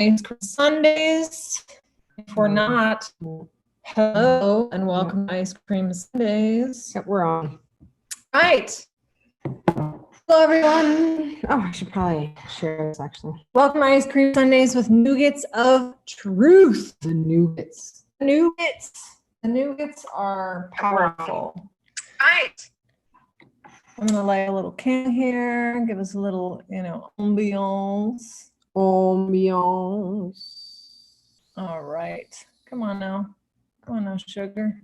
Ice Cream Sundays. If we're not, hello and welcome to Ice Cream Sundays. Yep, we're on. Right. Hello, everyone. Oh, I should probably share this actually. Welcome to Ice Cream Sundays with Nougats of Truth. The Nougats. Nougats. The Nougats are powerful. Right. I'm going to light a little candle here, give us a little, ambiance. Ambiance. All right. Come on now. Come on now, sugar.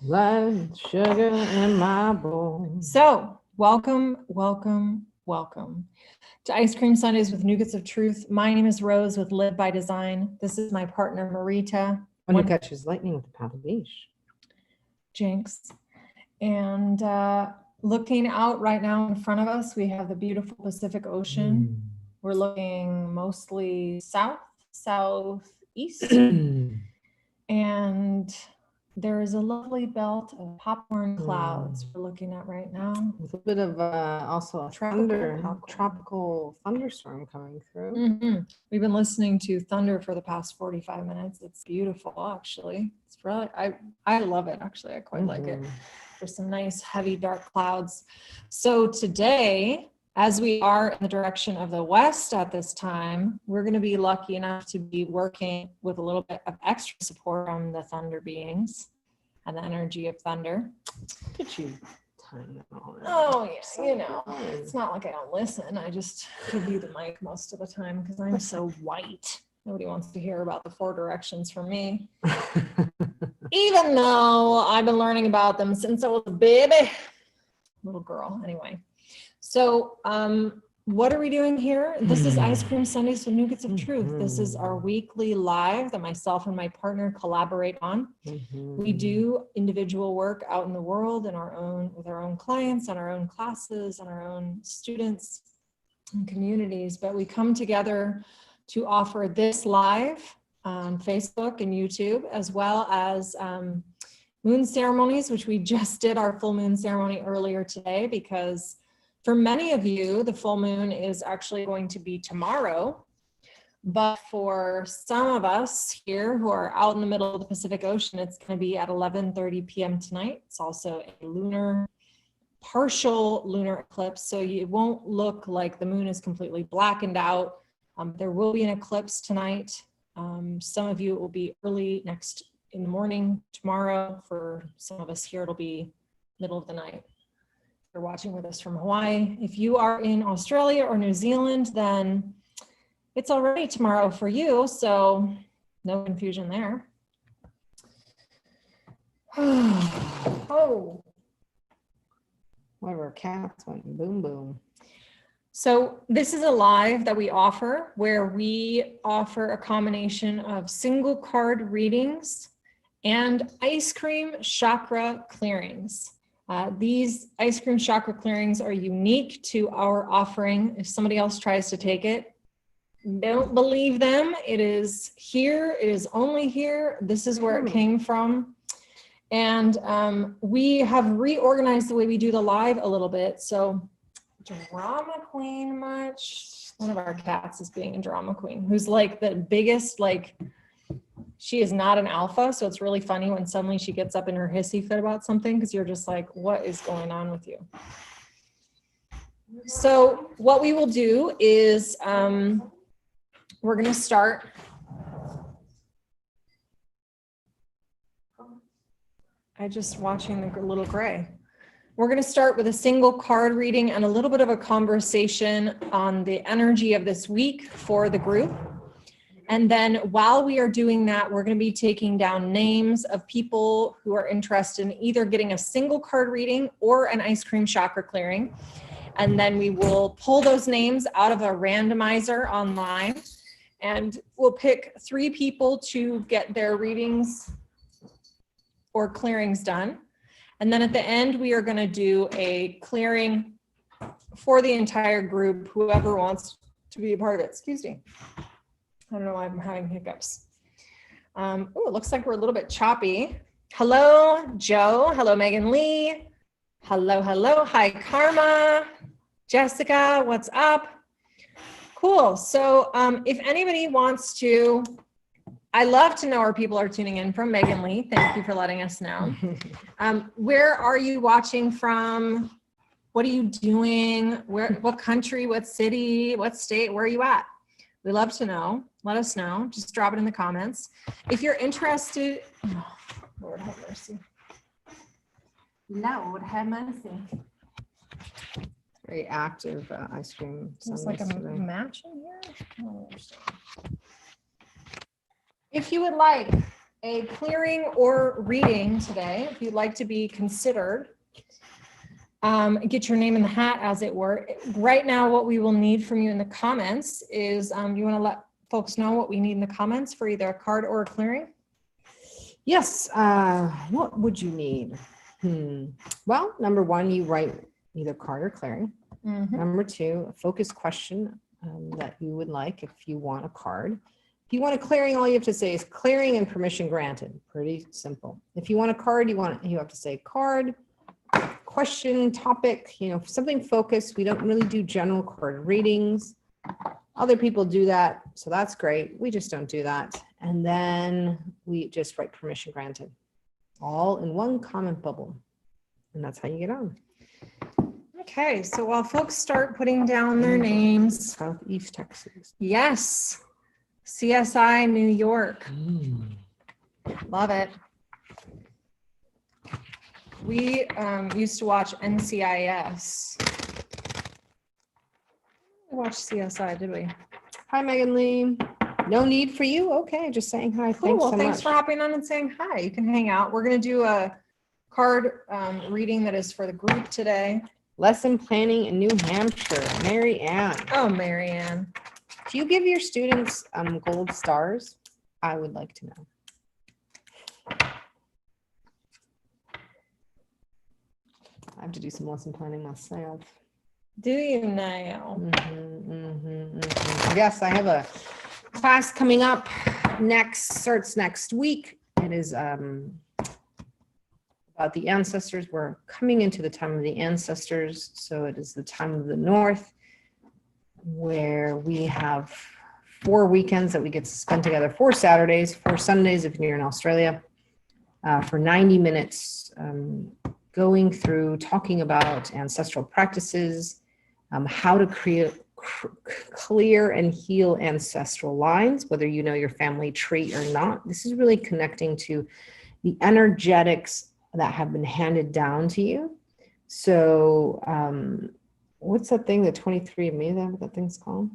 Like sugar in my bowl. So, welcome to Ice Cream Sundays with Nougats of Truth. My name is Rose with Live by Design. This is my partner, Marita. One who catches lightning with a paddle leash. Jinx. And looking out right now in front of us, we have the beautiful Pacific Ocean. We're looking mostly south, southeast. And there is a lovely belt of popcorn clouds we're looking at right now. With a bit of also a tropical thunderstorm coming through. Mm-hmm. We've been listening to thunder for the past 45 minutes. It's beautiful, actually. It's really, I love it, actually. I quite like it. There's some nice, heavy, dark clouds. So today, as we are in the direction of the west at this time, we're going to be lucky enough to be working with a little bit of extra support from the thunder beings and the energy of thunder. Look at you. Oh, yes, it's not like I don't listen. I just give you the mic most of the time because I'm so white. Nobody wants to hear about the four directions from me. Even though I've been learning about them since I was a baby. Little girl, anyway. So what are we doing here? This is Ice Cream Sundays with Nougats of Truth. This is our weekly live that myself and my partner collaborate on. We do individual work out in the world with our own clients and our own classes and our own students and communities, but we come together to offer this live on Facebook and YouTube, as well as moon ceremonies, which we just did our full moon ceremony earlier today, because for many of you, the full moon is actually going to be tomorrow. But for some of us here who are out in the middle of the Pacific Ocean, it's going to be at 11:30 p.m. tonight. It's also a partial lunar eclipse. So it won't look like the moon is completely blackened out. There will be an eclipse tonight. Some of you, it will be early in the morning tomorrow. For some of us here, it'll be middle of the night. You're watching with us from Hawaii. If you are in Australia or New Zealand, then it's already tomorrow for you, so no confusion there. Oh, one of our cats went boom boom. So this is a live that we offer where we offer a combination of single card readings and ice cream chakra clearings. These ice cream chakra clearings are unique to our offering. If somebody else tries to take it, don't believe them. It is here. It is only here. This is where it came from. And we have reorganized the way we do the live a little bit. So drama queen much? One of our cats is being a drama queen, who's like the biggest, she is not an alpha, so it's really funny when suddenly she gets up in her hissy fit about something, because you're just like, what is going on with you? So what we will do is we're going to start. I'm just watching the little gray. We're going to start with a single card reading and a little bit of a conversation on the energy of this week for the group. And then while we are doing that, we're going to be taking down names of people who are interested in either getting a single card reading or an ice cream chakra clearing. And then we will pull those names out of a randomizer online, and we'll pick 3 people to get their readings or clearings done. And then at the end, we are going to do a clearing for the entire group, whoever wants to be a part of it. Excuse me. I don't know why I'm having hiccups. Oh, it looks like we're a little bit choppy. Hello, Joe. Hello, Megan Lee. Hello. Hi, Karma. Jessica, what's up? Cool. So if anybody wants to, I love to know where people are tuning in from. Megan Lee, thank you for letting us know. Where are you watching from? What are you doing? What country, what city, what state, where are you at? We love to know. Let us know. Just drop it in the comments. If you're interested, oh, Lord have mercy. Lord have mercy. Very active ice cream. There's like a match in here. I don't understand. If you would like a clearing or reading today, if you'd like to be considered, get your name in the hat, as it were. Right now, what we will need from you in the comments is, you want to let folks know what we need in the comments for either a card or a clearing? Yes. What would you need? Well, number one, you write either card or clearing. Number two, a focused question that you would like if you want a card. If you want a clearing, all you have to say is clearing and permission granted. Pretty simple. If you want a card, you have to say card, question, topic, something focused. We don't really do general card readings. Other people do that, so that's great. We just don't do that. And then we just write permission granted, all in one comment bubble. And that's how you get on. Okay, so while folks start putting down their names. Southeast Texas. Yes. CSI, New York. Love it. We used to watch NCIS. We watched CSI, did we? Hi, Megan Lee. No need for you? Okay, just saying hi. Cool. Well, thanks for hopping on and saying hi. You can hang out. We're going to do a card reading that is for the group today. Lesson planning in New Hampshire. Mary Ann. Oh, Mary Ann. Do you give your students gold stars? I would like to know. I have to do some lesson planning myself. Do you now? Yes, I have a class coming up starts next week. It is about the ancestors. We're coming into the time of the ancestors. So it is the time of the North, where we have 4 weekends that we get to spend together, 4 Saturdays, 4 Sundays if you're in Australia, for 90 minutes, going through, talking about ancestral practices, how to clear and heal ancestral lines, whether you know your family tree or not. This is really connecting to the energetics that have been handed down to you. So what's that thing, the 23andMe, that what that thing's called?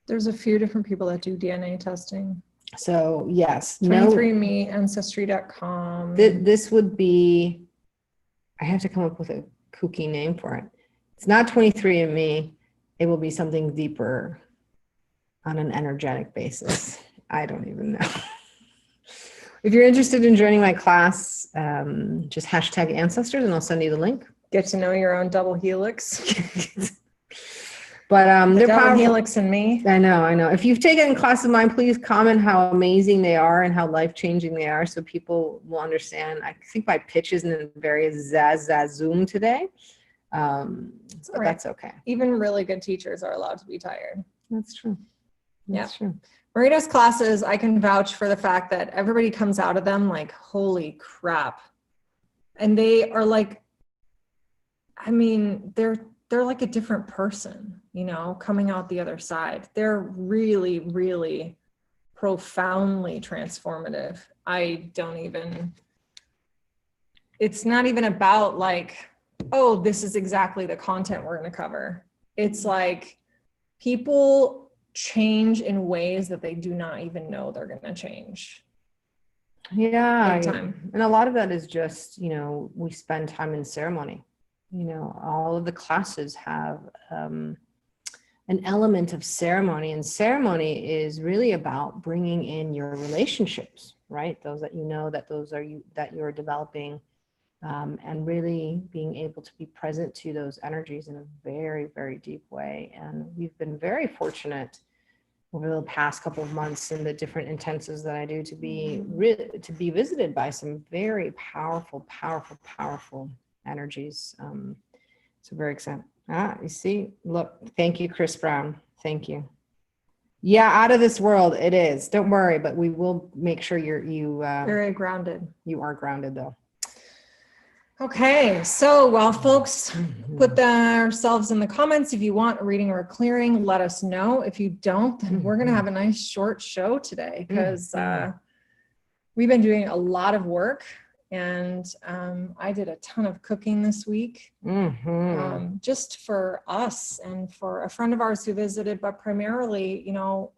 There's a few different people that do DNA testing. So yes, 23andMe, Ancestry.com. This would be, I have to come up with a kooky name for it. It's not 23andMe. It will be something deeper on an energetic basis. I don't even know. If you're interested in joining my class, just hashtag ancestors and I'll send you the link. Get to know your own double helix. But they're double powerful. Helix and me. I know. If you've taken classes of mine, please comment how amazing they are and how life-changing they are so people will understand. I think my pitch isn't very zoom today. But that's okay. Even really good teachers are allowed to be tired. That's true. That's true. Marita's classes, I can vouch for the fact that everybody comes out of them like, holy crap. And they are like, I mean, they're like a different person, coming out the other side. They're really, really profoundly transformative. It's not even about like, oh, this is exactly the content we're going to cover. It's like people change in ways that they do not even know they're going to change. Yeah. And a lot of that is just, we spend time in ceremony. All of the classes have an element of ceremony, and ceremony is really about bringing in your relationships, right? Those that that you're developing, and really being able to be present to those energies in a very, very deep way. And we've been very fortunate over the past couple of months in the different intensives that I do to be visited by some very powerful energies. So very excited. You see, look, thank you, Chris Brown. Thank you. Yeah, out of this world it is. Don't worry, but we will make sure you Very grounded. You are grounded though. Okay, so while folks put themselves in the comments, if you want a reading or a clearing, let us know. If you don't, then we're going to have a nice short show today because we've been doing a lot of work, and I did a ton of cooking this week just for us and for a friend of ours who visited, but primarily, you know,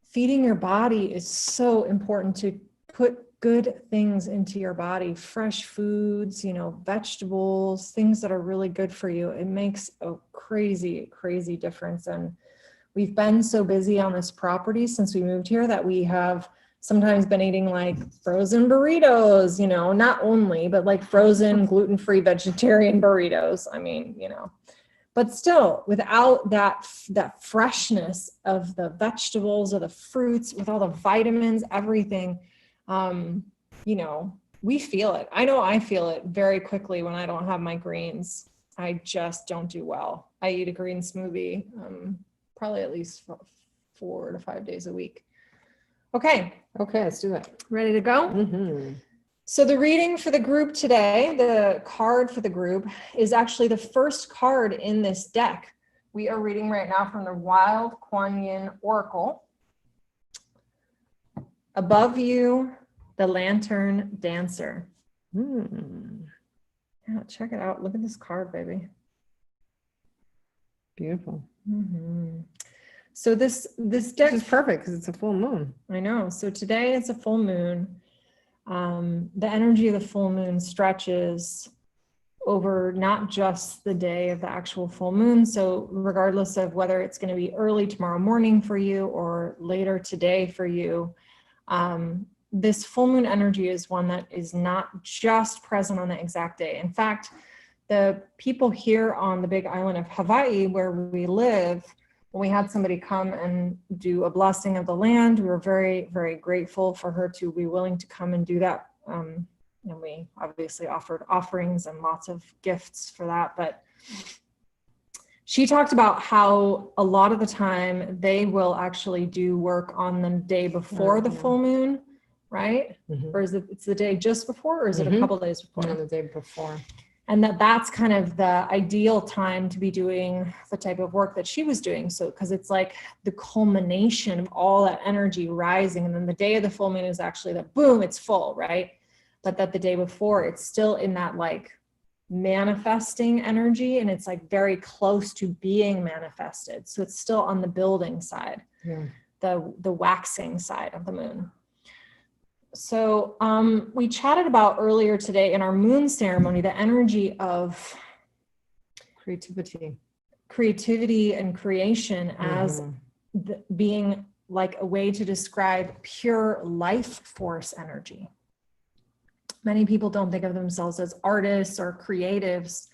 feeding your body is so important to put good things into your body, fresh foods, you know, vegetables, things that are really good for you. It makes a crazy, crazy difference. And we've been so busy on this property since we moved here that we have sometimes been eating like frozen burritos, you know, not only, but like frozen gluten-free vegetarian burritos. I mean, you know, but still without that freshness of the vegetables or the fruits with all the vitamins, everything, you know, we feel it. I know I feel it very quickly when I don't have my greens. I just don't do well. I eat a green smoothie, probably at least 4 to 5 days a week. Okay, let's do it. ready to go? So the reading for the group today, the card for the group, is actually the first card in this deck. We are reading right now from the Wild Kuan Yin Oracle. Above you, the Lantern Dancer. Yeah, check it out. Look at this card, baby. Beautiful. So this deck is perfect because it's a full moon. I know. So today it's a full moon. The energy of the full moon stretches over not just the day of the actual full moon. So regardless of whether it's going to be early tomorrow morning for you or later today for you, this full moon energy is one that is not just present on the exact day. In fact, the people here on the big island of Hawaii, where we live, when we had somebody come and do a blessing of the land, we were very, very grateful for her to be willing to come and do that. And we obviously offered offerings and lots of gifts for that. But she talked about how a lot of the time they will actually do work on the day before the full moon, right? Or is it's the day just before, or is it a couple days before? No, the day before. And that's kind of the ideal time to be doing the type of work that she was doing. So, because it's like the culmination of all that energy rising. And then the day of the full moon is actually that boom, it's full, right? But that the day before, it's still in that like manifesting energy. And it's like very close to being manifested. So it's still on the building side, the waxing side of the moon. So we chatted about earlier today in our moon ceremony, the energy of creativity and creation as being like a way to describe pure life force energy. Many people don't think of themselves as artists or creatives,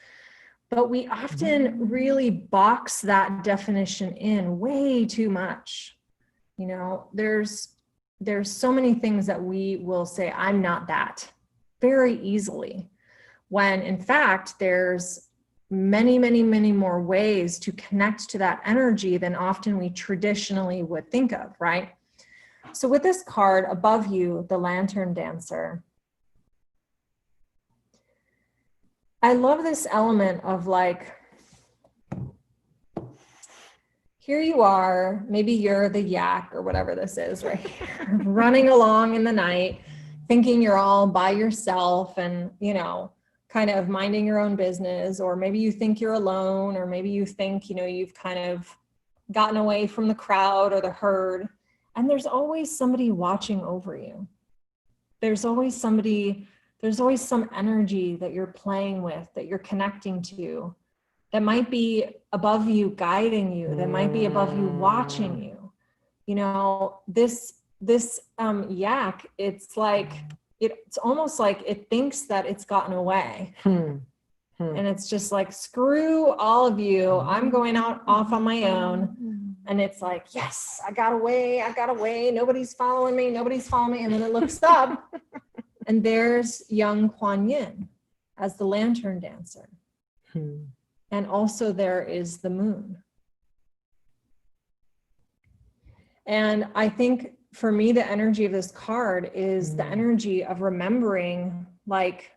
but we often really box that definition in way too much. You know, there's so many things that we will say, I'm not that, very easily, when in fact, there's many, many, many more ways to connect to that energy than often we traditionally would think of, right? So with this card above you, the Lantern Dancer, I love this element of like, here you are, maybe you're the yak or whatever this is, right? Running along in the night, thinking you're all by yourself and, you know, kind of minding your own business, or maybe you think you're alone, or maybe you think, you know, you've kind of gotten away from the crowd or the herd. And there's always somebody watching over you. There's always some energy that you're playing with, that you're connecting to, that might be above you, guiding you, that might be above you, watching you. You know, this yak, it's like, it's almost like it thinks that it's gotten away. And it's just like, screw all of you, I'm going off on my own. And it's like, yes, I got away, nobody's following me. And then it looks up and there's young Kuan Yin as the Lantern Dancer. And also there is the moon. And I think for me, the energy of this card is the energy of remembering, like,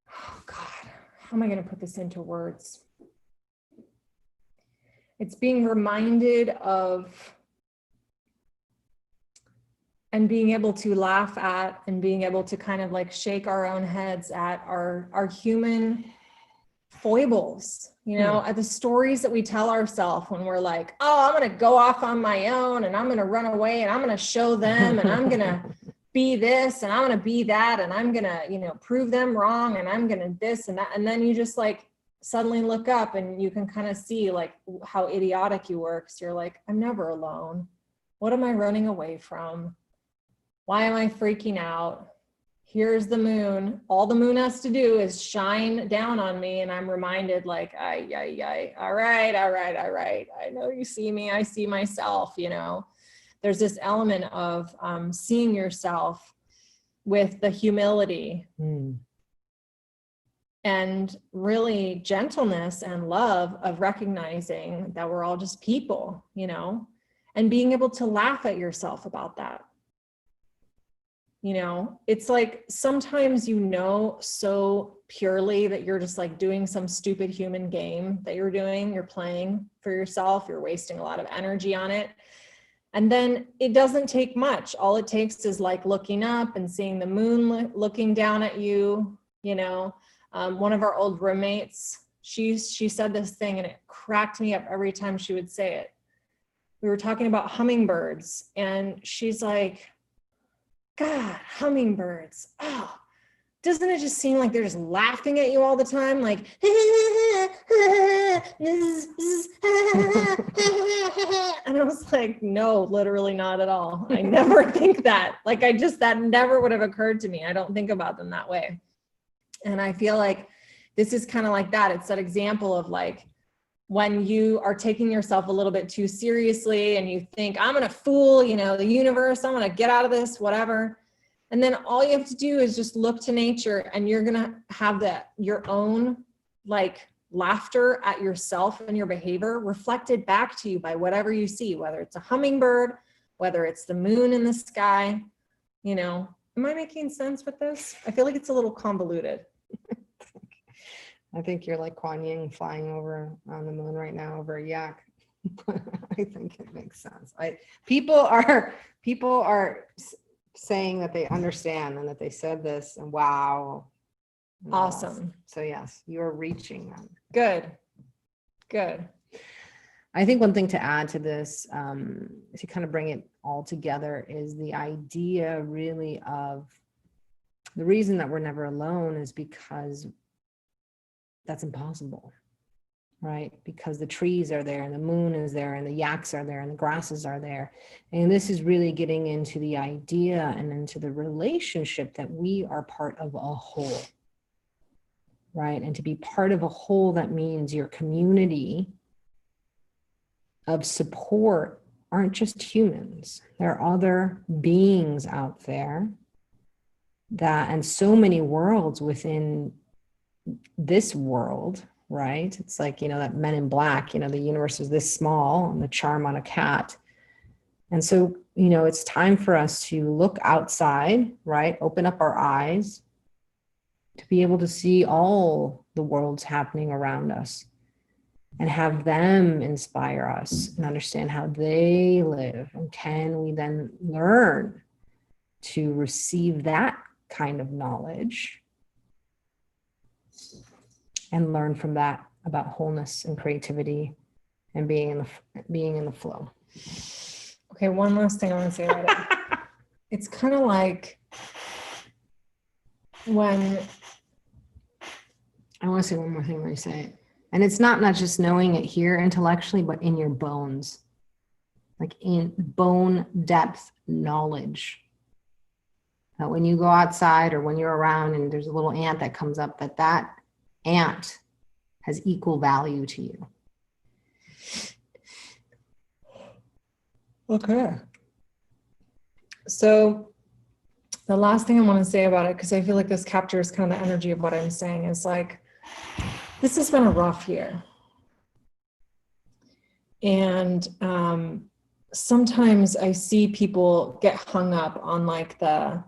oh God, how am I going to put this into words? It's being reminded of and being able to laugh at and being able to kind of like shake our own heads at our human foibles, you know, at the stories that we tell ourselves when we're like, oh, I'm going to go off on my own and I'm going to run away and I'm going to show them and I'm going to be this and I'm going to be that and I'm going to, you know, prove them wrong and I'm going to this and that. And then you just like suddenly look up and you can kind of see like how idiotic you were, because you're like, I'm never alone. What am I running away from? Why am I freaking out? Here's the moon. All the moon has to do is shine down on me. And I'm reminded like, all right. I know you see me. I see myself, you know. There's this element of seeing yourself with the humility and really gentleness and love of recognizing that we're all just people, you know, and being able to laugh at yourself about that. You know, it's like sometimes, you know, so purely that you're just like doing some stupid human game that you're playing for yourself. You're wasting a lot of energy on it. And then it doesn't take much. All it takes is like looking up and seeing the moon looking down at you. You know, one of our old roommates, she said this thing and it cracked me up every time she would say it. We were talking about hummingbirds and she's like, God, hummingbirds. Oh, doesn't it just seem like they're just laughing at you all the time? Like, and I was like, no, literally not at all. I never think that. Like, that never would have occurred to me. I don't think about them that way. And I feel like this is kind of like that. It's that example of like, when you are taking yourself a little bit too seriously and you think, I'm going to fool, you know, the universe, I'm going to get out of this, whatever. And then all you have to do is just look to nature and you're going to have your own like laughter at yourself and your behavior reflected back to you by whatever you see, whether it's a hummingbird, whether it's the moon in the sky, you know. Am I making sense with this? I feel like it's a little convoluted. I think you're like Kuan Yin flying over on the moon right now over a yak. I think it makes sense. People are saying that they understand and that they said this and wow. Awesome. So yes, you're reaching them. Good. I think one thing to add to this, to kind of bring it all together, is the idea really of the reason that we're never alone is because that's impossible, right? Because the trees are there and the moon is there and the yaks are there and the grasses are there. And this is really getting into the idea and into the relationship that we are part of a whole, right? And to be part of a whole, that means your community of support aren't just humans. There are other beings out there and so many worlds within this world, right? It's like, you know, that Men in Black, you know, the universe is this small and the charm on a cat. And so, you know, it's time for us to look outside, right? Open up our eyes to be able to see all the worlds happening around us and have them inspire us and understand how they live. And can we then learn to receive that kind of knowledge and learn from that about wholeness and creativity and being in the flow. Okay, one last thing I want to say about it. It's kind of like when I want to say one more thing when you say it. And it's not just knowing it here intellectually, but in your bones, like in bone depth knowledge. That when you go outside or when you're around and there's a little ant that comes up, that ant has equal value to you. Okay. So the last thing I want to say about it, because I feel like this captures kind of the energy of what I'm saying, is like, this has been a rough year. And sometimes I see people get hung up on like the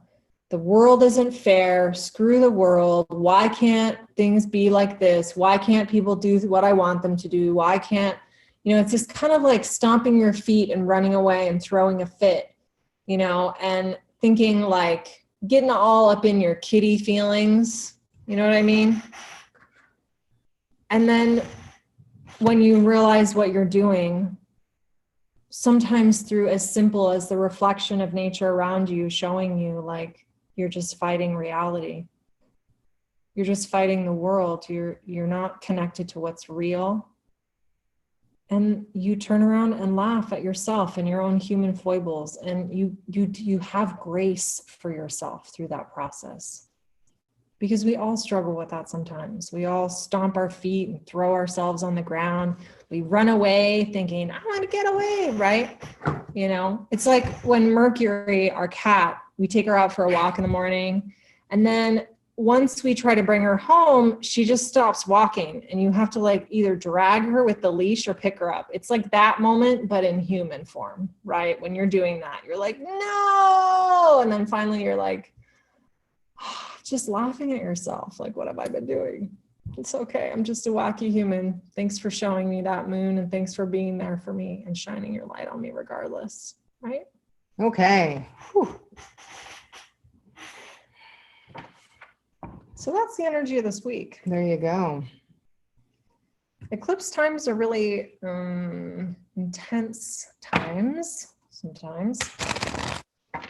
world isn't fair, screw the world, why can't things be like this? Why can't people do what I want them to do? Why can't, it's just kind of like stomping your feet and running away and throwing a fit, and thinking like getting all up in your kitty feelings, you know what I mean? And then when you realize what you're doing, sometimes through as simple as the reflection of nature around you showing you like you're just fighting reality. You're just fighting the world. You're not connected to what's real. And you turn around and laugh at yourself and your own human foibles. And you have grace for yourself through that process. Because we all struggle with that sometimes. We all stomp our feet and throw ourselves on the ground. We run away thinking, I want to get away, right? It's like when Mercury, our cat, we take her out for a walk in the morning. And then once we try to bring her home, she just stops walking. And you have to like either drag her with the leash or pick her up. It's like that moment, but in human form, right? When you're doing that, you're like, no. And then finally you're like, just laughing at yourself. Like, what have I been doing? It's okay. I'm just a wacky human. Thanks for showing me that moon, and thanks for being there for me and shining your light on me regardless. Right? Okay. Whew. So that's the energy of this week. There you go. Eclipse times are really intense times sometimes.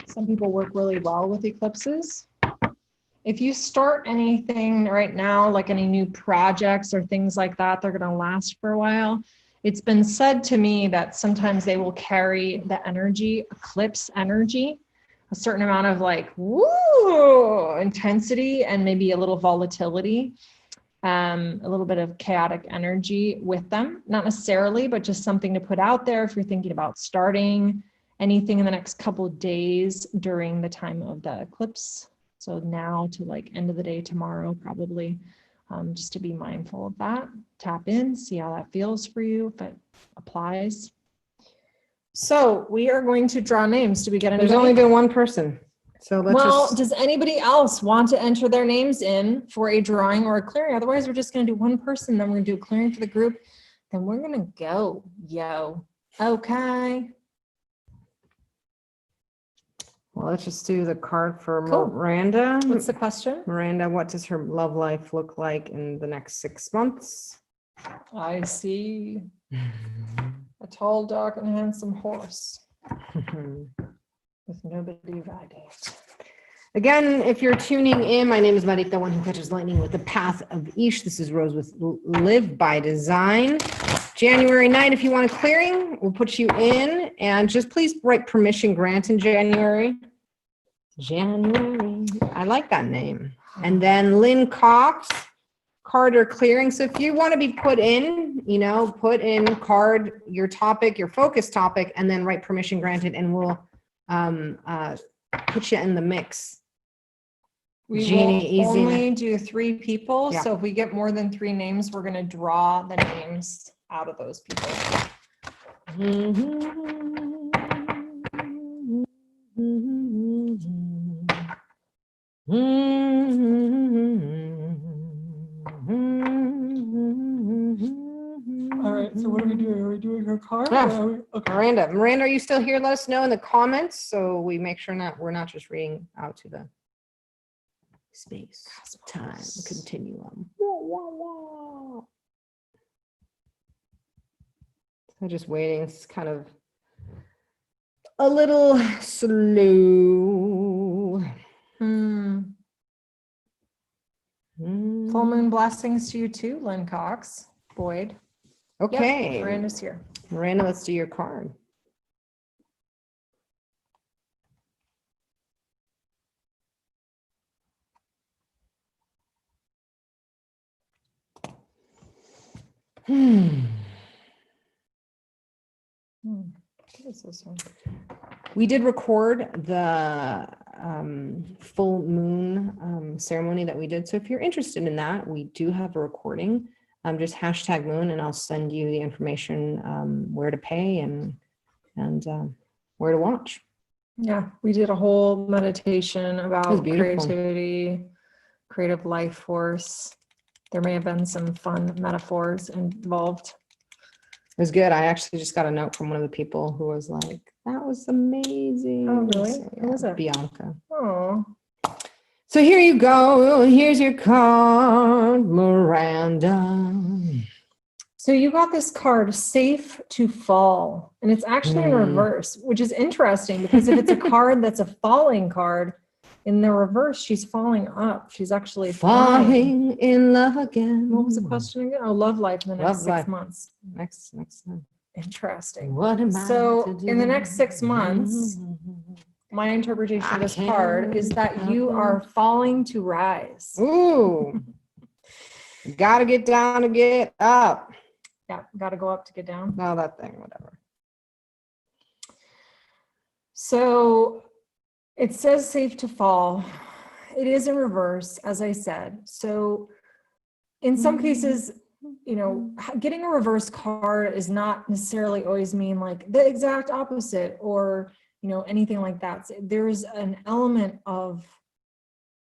Some people work really well with eclipses. If you start anything right now, like any new projects or things like that, they're going to last for a while. It's been said to me that sometimes they will carry the energy, eclipse energy, a certain amount of like, woo, intensity and maybe a little volatility, a little bit of chaotic energy with them. Not necessarily, but just something to put out there if you're thinking about starting anything in the next couple of days during the time of the eclipse. So now to like end of the day tomorrow, probably, just to be mindful of that. Tap in, see how that feels for you, if it applies. So we are going to draw names. Do we get anybody? There's only been one person. So does anybody else want to enter their names in for a drawing or a clearing? Otherwise, we're just going to do one person, then we're going to do a clearing for the group. Then we're going to go, yo. Okay. Well, let's just do the card for Cool. Miranda. What's the question? Miranda, what does her love life look like in the next 6 months? I see a tall, dark, and handsome horse with nobody riding. Again, if you're tuning in, my name is Marita, one who catches lightning with the path of Ish. This is Rose with Live by Design. January 9th, if you want a clearing, we'll put you in, and just please write permission grant in January. I like that name. And then Lynn Cox, Carter clearing. So if you want to be put in, put in card, your topic, your focus topic, and then write permission granted, and we'll put you in the mix. We Jeannie, will only do 3 people. Yeah. So if we get more than 3 names, we're going to draw the names out of those people. All right. So what are we doing? Are we doing her card? Yeah. Okay. Miranda, are you still here? Let us know in the comments so we make sure we're not just reading out to the space, time, continuum. So just waiting. It's kind of a little slow. Full moon blessings to you too, Lynn Cox. Boyd. Okay. Yep, Miranda's here. Miranda, let's do your card. What is this one? We did record the full moon ceremony that we did. So if you're interested in that, we do have a recording. just hashtag moon, and I'll send you the information where to pay and where to watch. Yeah, we did a whole meditation about beautiful. creativity, creative life force. There may have been some fun metaphors involved. It was good. I actually just got a note from one of the people who was like, that was amazing. Oh, really? So, Who was it? Bianca. Oh, So here you go. Here's your card, Miranda. so you got this card, Safe to Fall, and it's actually in reverse, which is interesting because if it's a card that's a falling card, in the reverse, she's falling up. She's actually falling in love again. What was the question again? Oh, love life in the next Love life. 6 months. Next time. Interesting. What am I So to do? in the next 6 months, my interpretation of this card is that you are falling to rise. Ooh. Gotta get down to get up. Yeah, got to go up to get down. No, that thing, whatever. So it says safe to fall. It is in reverse, as I said. So in some cases, you know, getting a reverse card is not necessarily always mean like the exact opposite or, you know, anything like that. So there's an element of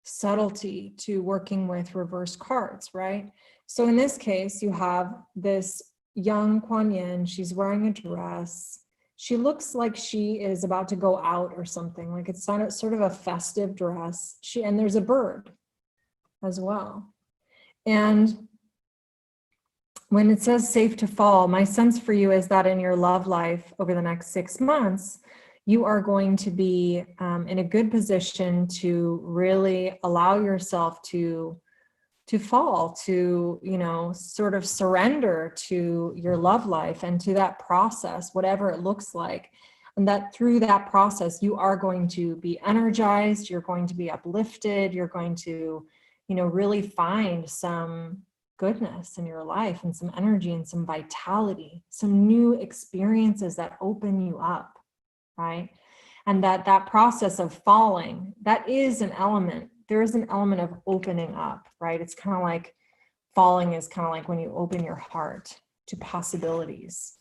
subtlety to working with reverse cards, right? So in this case, you have this young Kuan Yin. She's wearing a dress. She looks like she is about to go out or something, like it's sort of a festive dress. And there's a bird as well. And when it says safe to fall, my sense for you is that in your love life over the next 6 months, you are going to be in a good position to really allow yourself to fall, to, you know, sort of surrender to your love life and to that process, whatever it looks like. And that through that process, you are going to be energized, you're going to be uplifted, you're going to, you know, really find some goodness in your life and some energy and some vitality, some new experiences that open you up, right? And that process of falling, that is an element. There is an element of opening up, right? It's kind of like falling is kind of like when you open your heart to possibilities.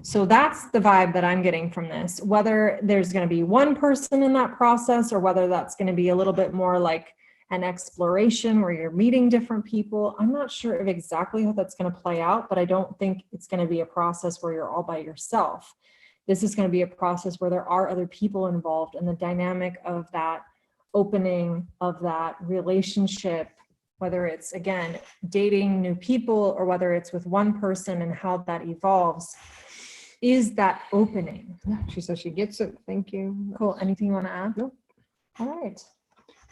So that's the vibe that I'm getting from this. Whether there's going to be one person in that process or whether that's going to be a little bit more like an exploration where you're meeting different people, I'm not sure of exactly how that's going to play out, but I don't think it's going to be a process where you're all by yourself. This is going to be a process where there are other people involved, and the dynamic of that opening, of that relationship, whether it's, again, dating new people or whether it's with one person and how that evolves, is that opening. Yeah, she says she gets it. Thank you. Cool. Anything you want to add? Nope. All right.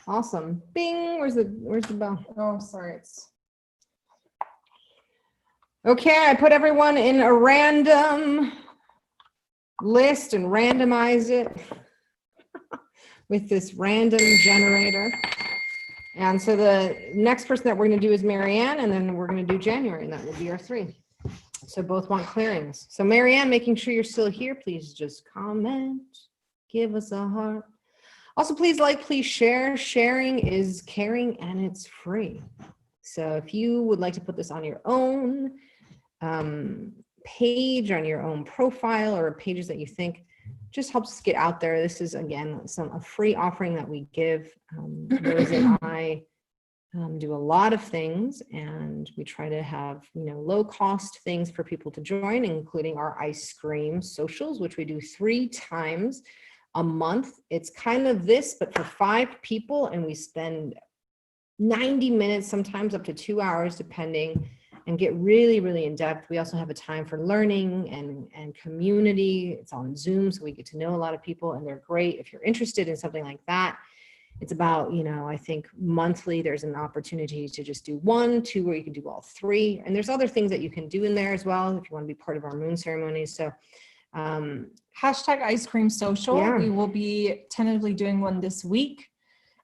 Awesome. Bing. Where's the bell? Oh, sorry. Okay, I put everyone in a random list and randomize it with this random generator. And so the next person that we're going to do is Marianne, and then we're going to do January, and that will be our 3. So both want clearings. So Marianne, making sure you're still here, please just comment, give us a heart. Also, please like, please share. Sharing is caring, and it's free. So if you would like to put this on your own page, on your own profile, or pages that you think just helps us get out there. This is, again, a free offering that we give. Rose and I do a lot of things, and we try to have, you know, low cost things for people to join, including our ice cream socials, which we do 3 times a month. It's kind of this, but for 5 people, and we spend 90 minutes, sometimes up to 2 hours, depending, and get really, really in depth. We also have a time for learning and community. It's on Zoom, so we get to know a lot of people, and they're great. If you're interested in something like that, it's about, you know, I think monthly there's an opportunity to just do 1, 2, or you can do all 3. And there's other things that you can do in there as well if you want to be part of our moon ceremonies. So hashtag ice cream social. Yeah. We will be tentatively doing one this week.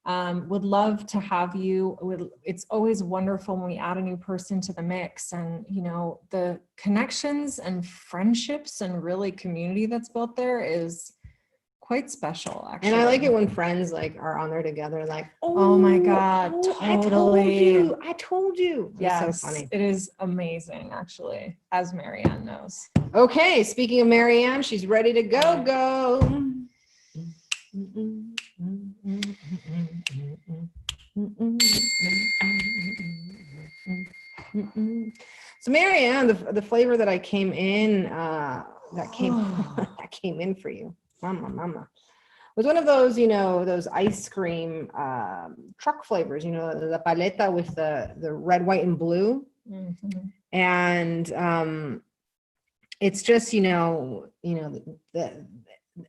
Would love to have you. It's always wonderful when we add a new person to the mix, and, you know, the connections and friendships and really community that's built there is quite special, actually. And I like it when friends like are on there together, like, Oh my God, totally. I told you. It's Yes, so funny. it is amazing, actually, as Marianne knows. Okay, speaking of Marianne, she's ready to go. So Marianne, the flavor that I came in, that came in for you, mama, was one of those, you know, those ice cream truck flavors, you know, the paleta with the red, white, and blue. Mhm. And it's just,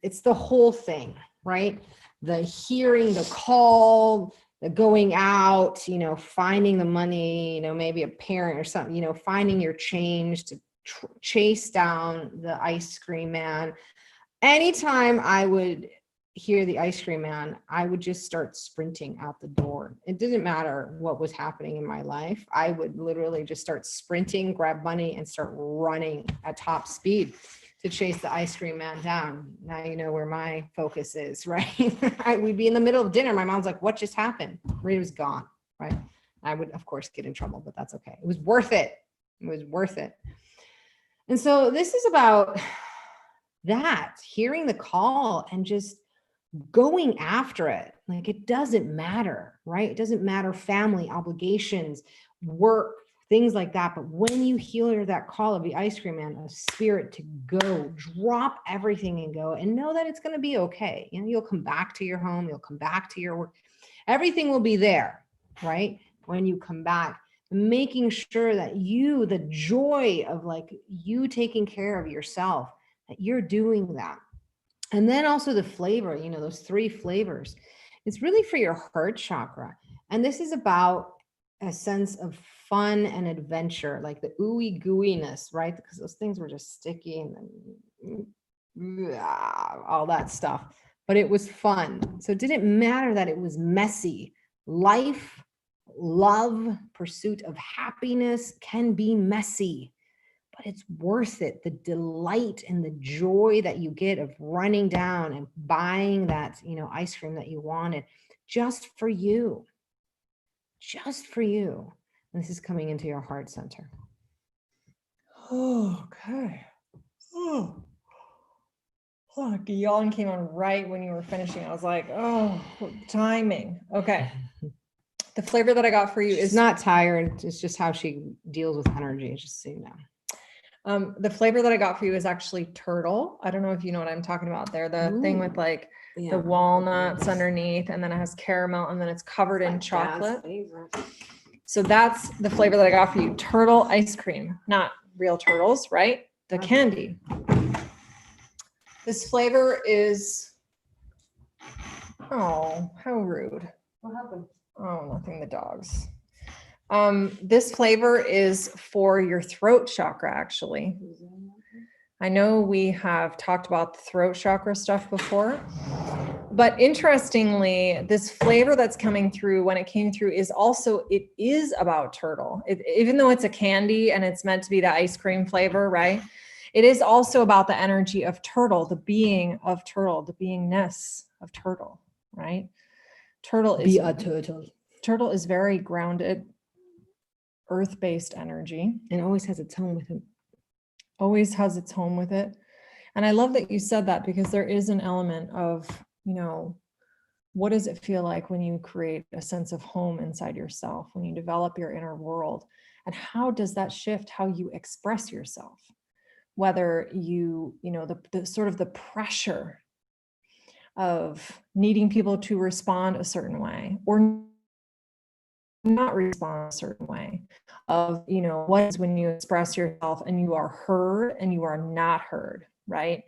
it's the whole thing, right? The hearing the call, the going out, you know, finding the money, you know, maybe a parent or something, you know, finding your change to chase down the ice cream man. Anytime I would hear the ice cream man, I would just start sprinting out the door. It didn't matter what was happening in my life. I would literally just start sprinting, grab money, and start running at top speed to chase the ice cream man down. Now you know where my focus is, right? We'd be in the middle of dinner. My mom's like, what just happened? Rita was gone, right? I would, of course, get in trouble, but that's okay. It was worth it. It was worth it. And so this is about that, hearing the call and just going after it. Like, it doesn't matter, right? It doesn't matter, family, obligations, work, things like that. But when you hear that call of the ice cream man, a spirit to go, drop everything and go, and know that it's going to be okay. You know, you'll come back to your home, you'll come back to your work. Everything will be there, right? When you come back, making sure that you, the joy of like you taking care of yourself, that you're doing that. And then also the flavor, you know, those 3 flavors. It's really for your heart chakra. And this is about a sense of fun and adventure, like the ooey gooiness, right? Because those things were just sticky and then all that stuff. But it was fun. So it didn't matter that it was messy. Life, love, pursuit of happiness can be messy. But it's worth it. The delight and the joy that you get of running down and buying that, you know, ice cream that you wanted just for you, And this is coming into your heart center. Oh, okay. Oh, a yawn came on right when you were finishing. I was like, oh, timing. Okay. The flavor that I got for you is not tired. It's just how she deals with energy, just so you know. The flavor that I got for you is actually turtle. I don't know if you know what I'm talking about there. The thing with like the walnuts underneath, and then it has caramel, and then it's covered in chocolate. So that's the flavor that I got for you. Turtle ice cream, not real turtles, right? The candy. This flavor is, oh, how rude. What happened? Oh, nothing, the dogs. This flavor is for your throat chakra, actually. I know we have talked about the throat chakra stuff before, but interestingly, this flavor that's coming through, when it came through, is also, it is about turtle. Even though it's a candy and it's meant to be the ice cream flavor, right? It is also about the energy of turtle, the being of turtle, the beingness of turtle, right? Turtle is very grounded, earth-based energy, and always has its home with it. Always has its home with it. And I love that you said that, because there is an element of, you know, what does it feel like when you create a sense of home inside yourself, when you develop your inner world, and how does that shift how you express yourself? Whether you know, the sort of the pressure of needing people to respond a certain way or not respond a certain way, of, you know, what is when you express yourself and you are heard and you are not heard, right?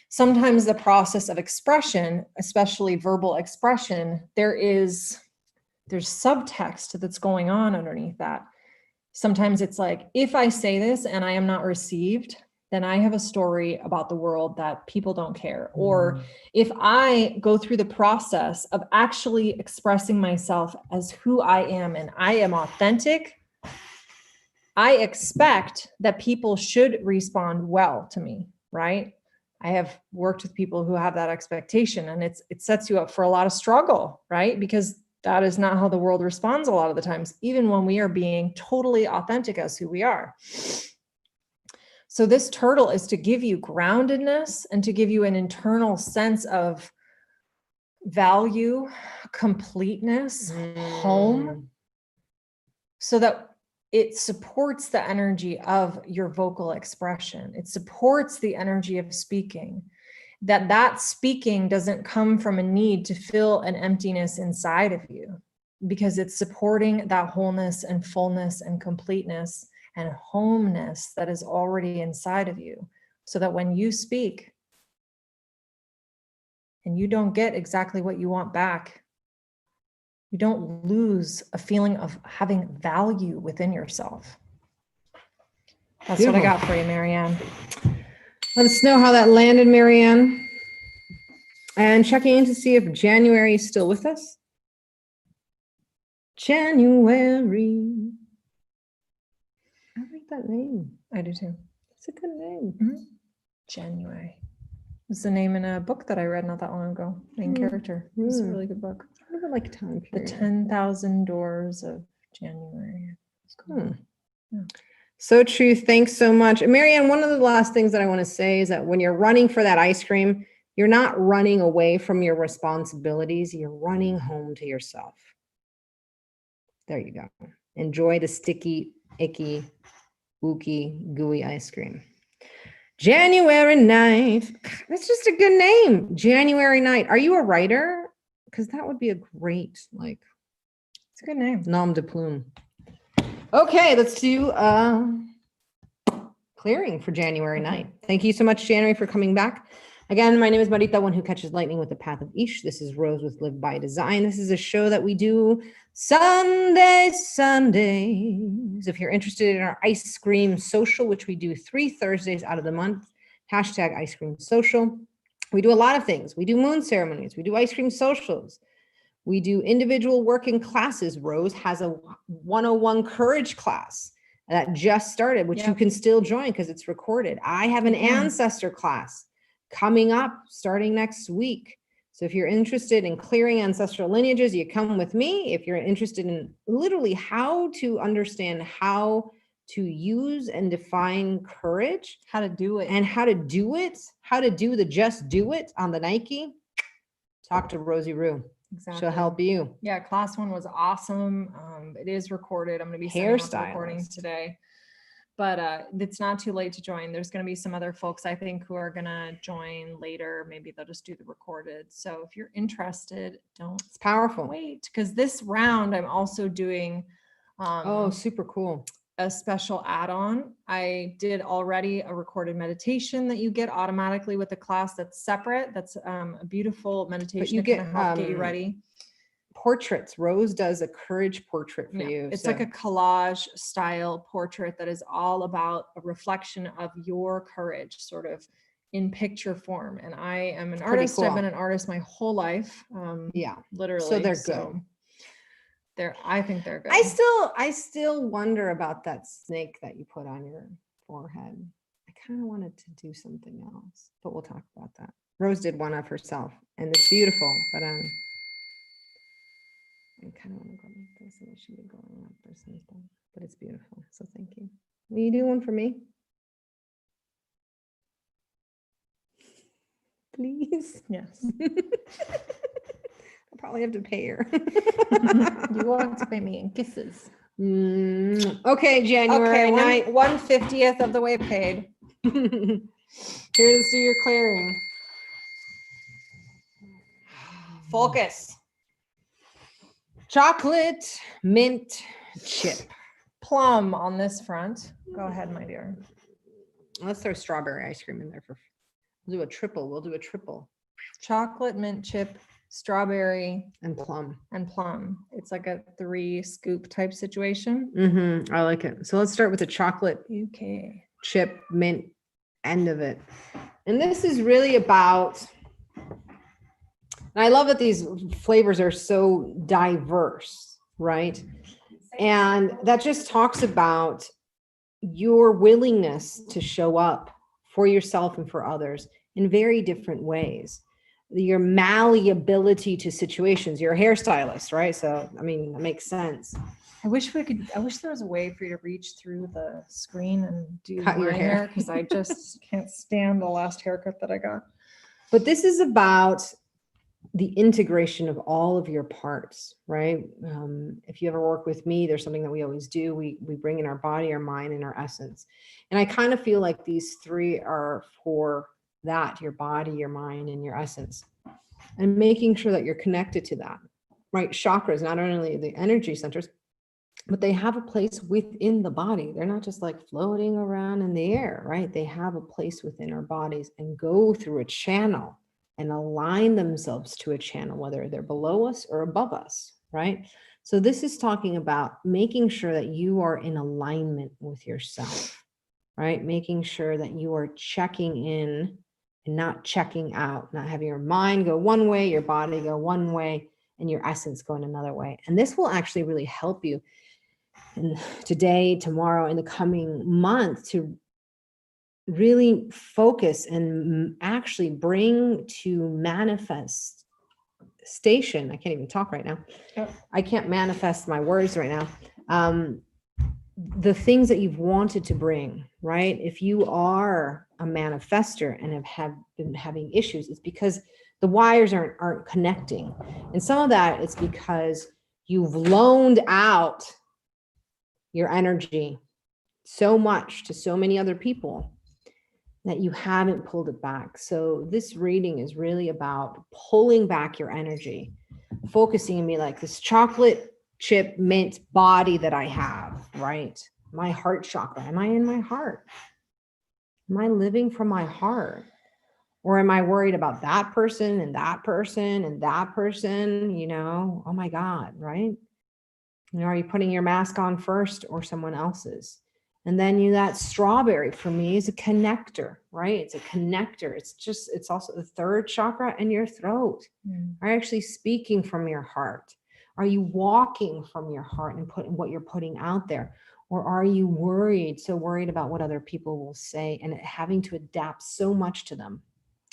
Sometimes the process of expression, especially verbal expression, there's subtext that's going on underneath that. Sometimes it's like, if I say this and I am not received, then I have a story about the world that people don't care. Or if I go through the process of actually expressing myself as who I am and I am authentic, I expect that people should respond well to me, right? I have worked with people who have that expectation, and it sets you up for a lot of struggle, right? Because that is not how the world responds a lot of the times, even when we are being totally authentic as who we are. So this turtle is to give you groundedness and to give you an internal sense of value, completeness, home, so that it supports the energy of your vocal expression. It supports the energy of speaking. That speaking doesn't come from a need to fill an emptiness inside of you, because it's supporting that wholeness and fullness and completeness and homeness that is already inside of you. So that when you speak and you don't get exactly what you want back, you don't lose a feeling of having value within yourself. That's Beautiful. What I got for you, Marianne. Let us know how that landed, Marianne. And checking in to see if January is still with us. January. I like that name. I do too. It's a good name. Mm-hmm. January. It's the name in a book that I read not that long ago. Main character. It's a really good book. I never like time period. The 10,000 Doors of January. It's cool. Yeah. So true. Thanks so much. And Marianne, one of the last things that I want to say is that when you're running for that ice cream, you're not running away from your responsibilities. You're running home to yourself. There you go. Enjoy the sticky, icky, ooky, gooey ice cream. January 9th. That's just a good name. January 9th. Are you a writer? Because that would be a great, it's a good name. Nom de plume. Okay, let's do clearing for January 9th. Thank you so much, January, for coming back. Again, my name is Marita, one who catches lightning with the path of Ish. This is Rose with Live by Design. This is a show that we do Sundays. If you're interested in our ice cream social, which we do 3 Thursdays out of the month, hashtag ice cream social. We do a lot of things. We do moon ceremonies. We do ice cream socials. We do individual working classes. Rose has a 101 courage class that just started, which you can still join because it's recorded. I have an ancestor class coming up starting next week. So if you're interested in clearing ancestral lineages, you come with me. If you're interested in literally how to understand how to use and define courage, how to do it, and how to do it, how to do the just do it on the Nike, talk to Rosie Rue. Exactly. She'll help you. Yeah, class 1 was awesome. It is recorded. I'm going to be sending out the recordings today. But it's not too late to join. There's going to be some other folks, I think, who are going to join later. Maybe they'll just do the recorded. So if you're interested, it's powerful. Wait, because this round I'm also doing super cool. A special add-on. I did already a recorded meditation that you get automatically with the class that's separate. That's a beautiful meditation you to help get you ready. Portraits. Rose does a courage portrait for you. It's like a collage style portrait that is all about a reflection of your courage, sort of in picture form. And I am an artist. Cool. I've been an artist my whole life. Literally. So they're good. I think they're good. I still wonder about that snake that you put on your forehead. I kind of wanted to do something else, but we'll talk about that. Rose did one of herself, and it's beautiful, but I kind of want to go like this, and it should be going up or something, but it's beautiful. So thank you. Will you do one for me? Please? Yes. I'll probably have to pay her. You want to pay me in kisses. Okay, January. Okay, 1/50th of the way paid. Here to do your clearing. Focus. Chocolate mint chip. Plum on this front. Go ahead, my dear. Let's throw strawberry ice cream in there we'll do a triple. Chocolate mint chip, strawberry, and plum. It's like a 3 scoop type situation. I like it. So let's start with the chocolate chip mint end of it. And this is really about, and I love that these flavors are so diverse, right? And that just talks about your willingness to show up for yourself and for others in very different ways. Your malleability to situations. You're a hairstylist, right? So, I mean, that makes sense. I wish there was a way for you to reach through the screen and do Cut your my hair. because I just can't stand the last haircut that I got. But this is about the integration of all of your parts, right? If you ever work with me, there's something that we always do. We bring in our body, our mind, and our essence. And I kind of feel like these three are for that, your body, your mind, and your essence. And making sure that you're connected to that, right? Chakras, not only the energy centers, but they have a place within the body. They're not just like floating around in the air, right? They have a place within our bodies and go through a channel and align themselves to a channel, whether they're below us or above us, right? So this is talking about making sure that you are in alignment with yourself, right? Making sure that you are checking in and not checking out, not having your mind go one way, your body go one way, and your essence going another way. And this will actually really help you in today, tomorrow, in the coming month to really focus and actually bring to manifestation. I can't even talk right now. Yep. I can't manifest my words right now. The things that you've wanted to bring, right? If you are a manifester and have been having issues, it's because the wires aren't connecting. And some of that is because you've loaned out your energy so much to so many other people that you haven't pulled it back. So this reading is really about pulling back your energy, focusing on me like this chocolate chip mint body that I have, right? My heart chakra. Am I in my heart? Am I living from my heart? Or am I worried about that person and that person and that person? You know, oh my God, right? You know, are you putting your mask on first or someone else's? And then that strawberry for me is a connector, right? It's a connector. It's also the third chakra in your throat. Are you actually speaking from your heart? Are you walking from your heart and putting what you're putting out there? Or are you so worried about what other people will say and having to adapt so much to them?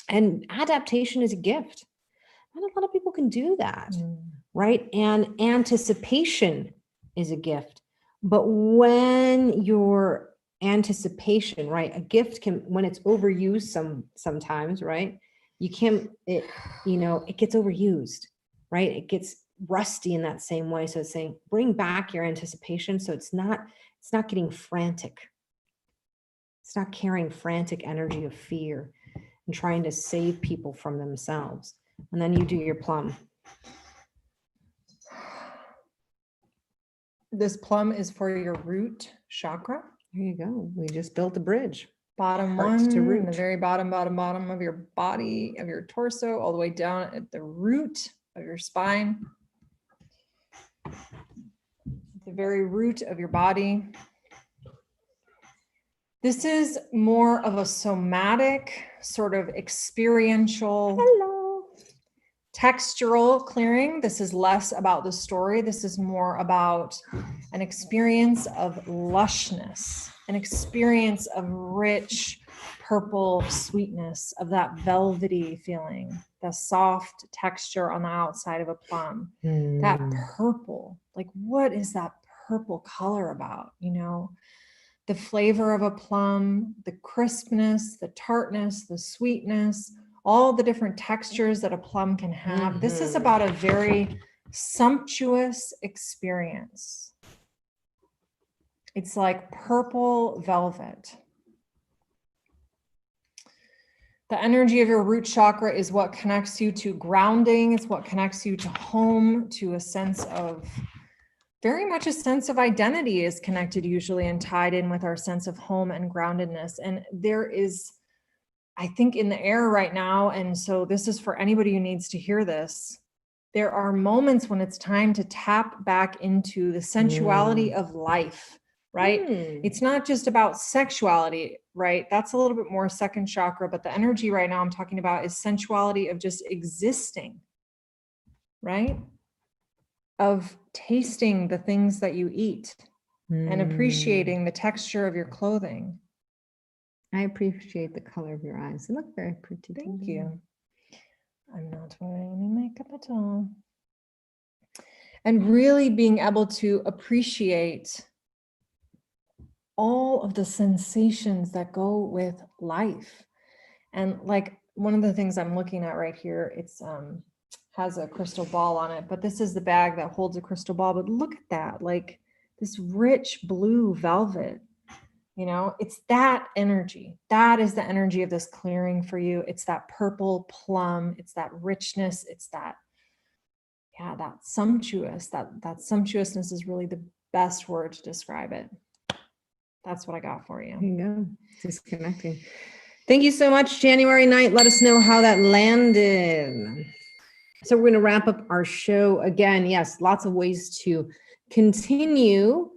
And adaptation is a gift. Not a lot of people can do that, right? And anticipation is a gift. But when your anticipation, right, a gift can, when it's overused sometimes, right, it gets overused, right? It gets rusty in that same way. So it's saying, bring back your anticipation. So it's not getting frantic. It's not carrying frantic energy of fear and trying to save people from themselves. And then you do your plum. This plum is for your root chakra. There you go. We just built a bridge. Bottom Heart one, to root. the very bottom of your body, of your torso, all the way down at the root of your spine. The very root of your body. This is more of a somatic, sort of experiential, textural clearing. This is less about the story. This is more about an experience of lushness, an experience of rich purple sweetness, of that velvety feeling, the soft texture on the outside of a plum. That purple, like what is that purple color about? You know, the flavor of a plum, the crispness, the tartness, the sweetness, all the different textures that a plum can have. This is about a very sumptuous experience. It's like purple velvet. The energy of your root chakra is what connects you to grounding. It's what connects you to home, to a sense of, very much a sense of identity is connected usually and tied in with our sense of home and groundedness. And there is, I think, in the air right now, and so this is for anybody who needs to hear this, there are moments when it's time to tap back into the sensuality of life, right? It's not just about sexuality, right? That's a little bit more second chakra, but the energy right now I'm talking about is sensuality of just existing, right? Of tasting the things that you eat and appreciating the texture of your clothing. I appreciate the color of your eyes. They look very pretty. Thank you. I'm not wearing any makeup at all. And really being able to appreciate all of the sensations that go with life. And like one of the things I'm looking at right here, it's has a crystal ball on it, but this is the bag that holds a crystal ball. But look at that, like this rich blue velvet. You know, it's that energy. That is the energy of this clearing for you. It's that purple plum. It's that richness. It's that, yeah, that sumptuous. That sumptuousness is really the best word to describe it. That's what I got for you. There you go. Disconnecting. Thank you so much, January 9th. Let us know how that landed. So we're going to wrap up our show again. Yes, lots of ways to continue.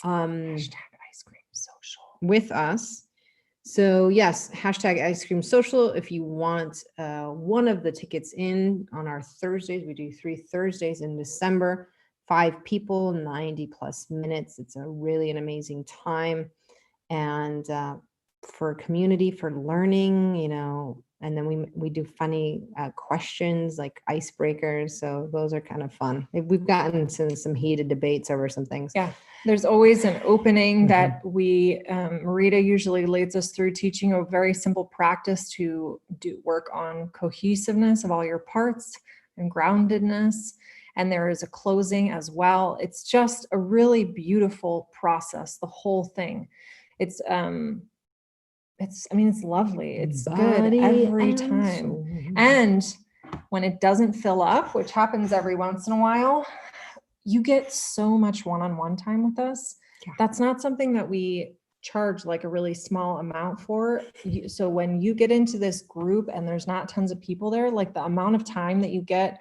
Hashtag ice cream social with us. So yes, hashtag ice cream social. If you want one of the tickets in on our Thursdays, we do 3 Thursdays in December, 5 people, 90 plus minutes. It's a really an amazing time. And for community, for learning, you know, and then we do funny questions like icebreakers. So those are kind of fun. We've gotten into some heated debates over some things. Yeah, there's always an opening that we, Marita usually leads us through teaching a very simple practice to do work on cohesiveness of all your parts and groundedness. And there is a closing as well. It's just a really beautiful process, the whole thing. It's lovely. It's good every time. And when it doesn't fill up, which happens every once in a while, you get so much one-on-one time with us. Yeah. That's not something that we charge like a really small amount for. So when you get into this group and there's not tons of people there, like the amount of time that you get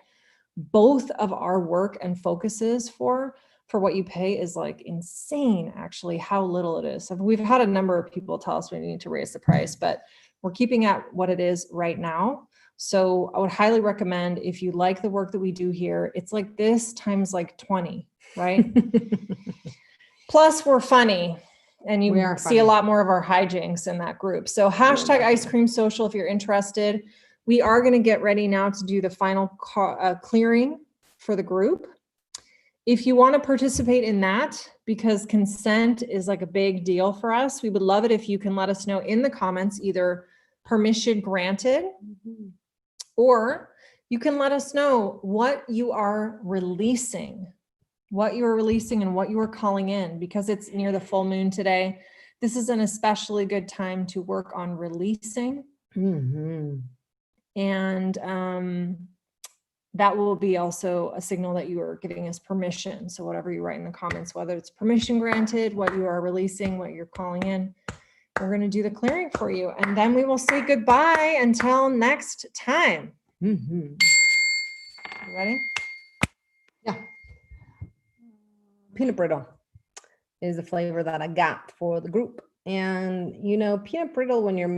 both of our work and focuses for what you pay is like insane, actually, how little it is. So we've had a number of people tell us we need to raise the price, but we're keeping at what it is right now. So I would highly recommend, if you like the work that we do here, it's like this times like 20, right? Plus we're funny and you see a lot more of our hijinks in that group. So hashtag ice cream social if you're interested. We are going to get ready now to do the final clearing for the group. If you want to participate in that, because consent is like a big deal for us, we would love it if you can let us know in the comments, either permission granted, or you can let us know what you are releasing, and what you are calling in, because it's near the full moon today. This is an especially good time to work on releasing. And that will be also a signal that you are giving us permission. So whatever you write in the comments, whether it's permission granted, what you are releasing, what you're calling in, we're going to do the clearing for you. And then we will say goodbye until next time. You ready? Yeah. Peanut brittle is the flavor that I got for the group. And you know, peanut brittle, when you're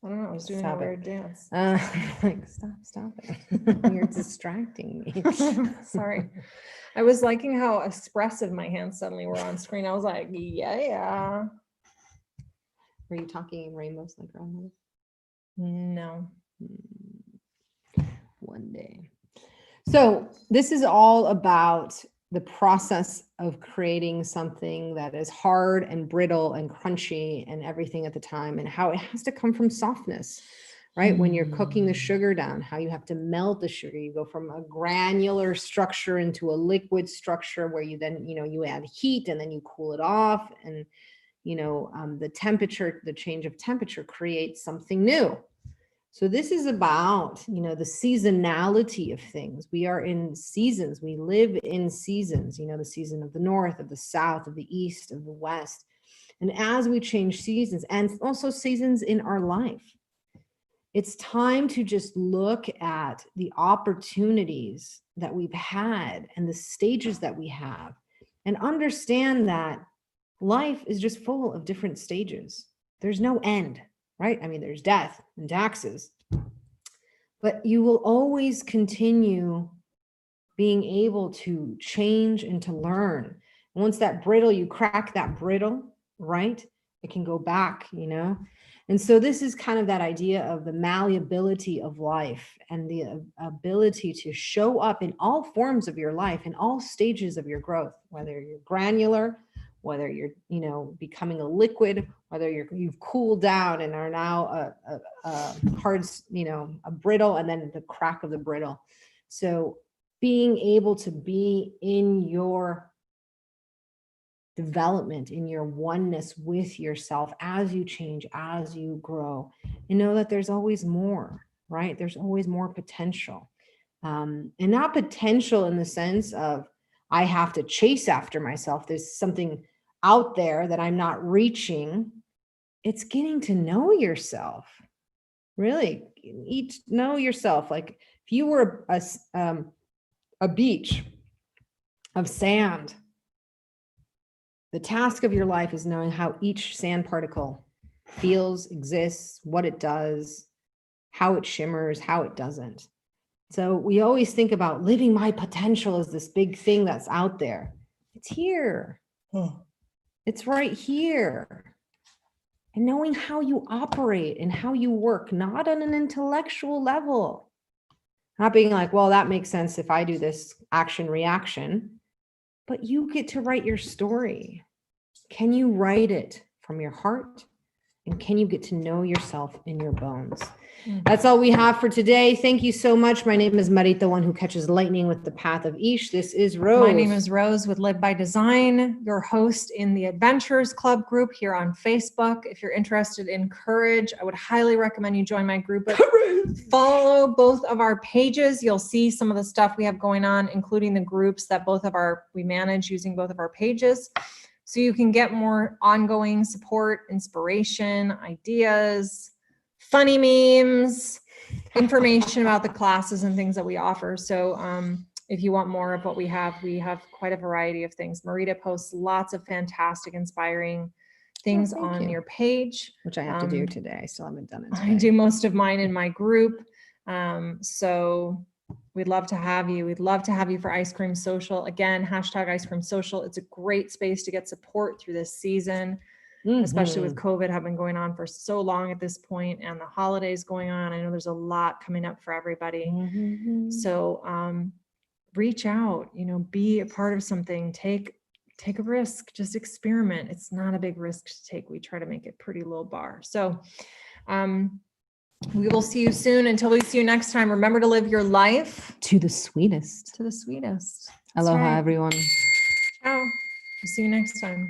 I don't know, I was doing a weird dance. Like, stop it. You're distracting me. Sorry. I was liking how expressive my hands suddenly were on screen. I was like, yeah. Were you talking in rainbows like grandmother? No. One day. So this is all about the process of creating something that is hard and brittle and crunchy and everything at the time, and how it has to come from softness, right? When you're cooking the sugar down, how you have to melt the sugar. You go from a granular structure into a liquid structure where you then, you know, you add heat and then you cool it off. And, you know, the temperature, the change of temperature creates something new. So this is about, you know, the seasonality of things. We are in seasons. We live in seasons, you know, the season of the north, of the south, of the east, of the west. And as we change seasons, and also seasons in our life, it's time to just look at the opportunities that we've had and the stages that we have, and understand that life is just full of different stages. There's no end. Right? I mean, there's death and taxes, but you will always continue being able to change and to learn. And once that brittle, you crack that brittle, right? it can go back, you know? And so this is kind of that idea of the malleability of life and the ability to show up in all forms of your life, in all stages of your growth, whether you're granular, whether you're, you know, becoming a liquid, whether you've cooled down and are now a hard, you know, a brittle, and then the crack of the brittle. So being able to be in your development, in your oneness with yourself as you change, as you grow, and know that there's always more, right? There's always more potential. And not potential in the sense of I have to chase after myself. There's something out there that I'm not reaching. It's getting to know yourself. Really, know yourself. Like if you were a beach of sand, the task of your life is knowing how each sand particle feels, exists, what it does, how it shimmers, how it doesn't. So we always think about living my potential as this big thing that's out there. It's here. It's right here. And knowing how you operate and how you work, not on an intellectual level. Not being like, well, that makes sense if I do this action reaction, but you get to write your story. Can you write it from your heart? And can you get to know yourself in your bones? That's all we have for today. Thank you so much. My name is Marita, the one who catches lightning with the path of Ish. This is Rose. My name is Rose with Live by Design, your host in the Adventurers Club group here on Facebook. If you're interested in courage, I would highly recommend you join my group. Follow both of our pages. You'll see some of the stuff we have going on, including the groups that we manage using both of our pages. So you can get more ongoing support, inspiration, ideas, funny memes, information about the classes and things that we offer. So if you want more of what we have quite a variety of things. Marita posts lots of fantastic, inspiring things on your page. Which I have to do today. I still haven't done it today. I do most of mine in my group. So we'd love to have you. We'd love to have you for Ice Cream Social. Again, hashtag Ice Cream Social. It's a great space to get support through this season, especially with COVID having going on for so long at this point and the holidays going on. I know there's a lot coming up for everybody. So reach out, be a part of something, take a risk, just experiment. It's not a big risk to take. We try to make it pretty low bar. So we will see you soon. Until we see you next time, remember to live your life to the sweetest. To the sweetest. Aloha, everyone. Ciao. We'll see you next time.